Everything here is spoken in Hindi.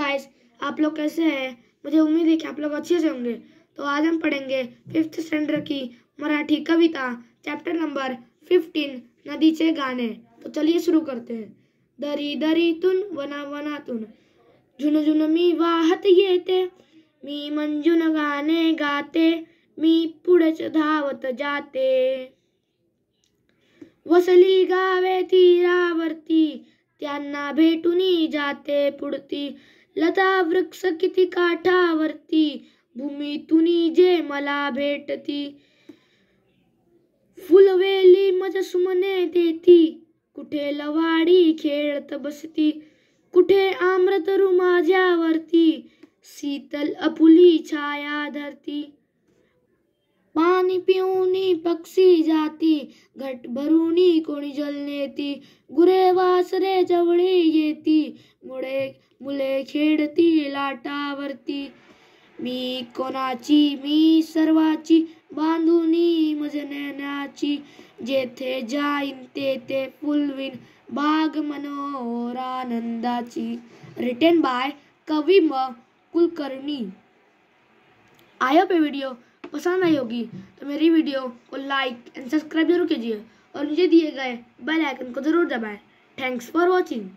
गाइस, आप लोग कैसे हैं? मुझे उम्मीद है कि आप लोग अच्छे से होंगे। तो आज हम पढ़ेंगे 5th स्टैंडर्ड की मराठी कविता चैप्टर नंबर 15 नदीचे गाणे। तो चलिए शुरू करते हैं। दरी दरीतून वना वनातून झुनझुन मी वाहत येते, मी मंजून गाणे गाते, मी पुढेच धावत जाते। वसली गावे तीरावरती, त्यांना भेटूनी जाते पुढती। लता वृक्ष किती काठावरती, भूमीतूनी जे मला भेटती। फुलवेली मज सुमने देती, कुठे लवाडी खेळत बसती। कुठे आम्रतरू माझ्यावरती, शीतल आपुली छाया धरती। पाणी पिऊनी पक्षी जाती, घट भरूनी कोणी जल नेती। गुरे वासरे जवळी येती, मुले खेळती लाटावरती। मी कोणाची मी सर्वाची, बांधुनी मज नयनाची। जेथे जाईन तेथे फुलवीन, बाग मनोहर आनंदाची। रिटन बाय कवि म कुलकर्णी। आई होप ये वीडियो पसंद आई होगी, तो मेरी वीडियो को लाइक एंड सब्सक्राइब जरूर कीजिए और मुझे दिए गए बेल आइकन को जरूर दबाएं। Thanks for watching.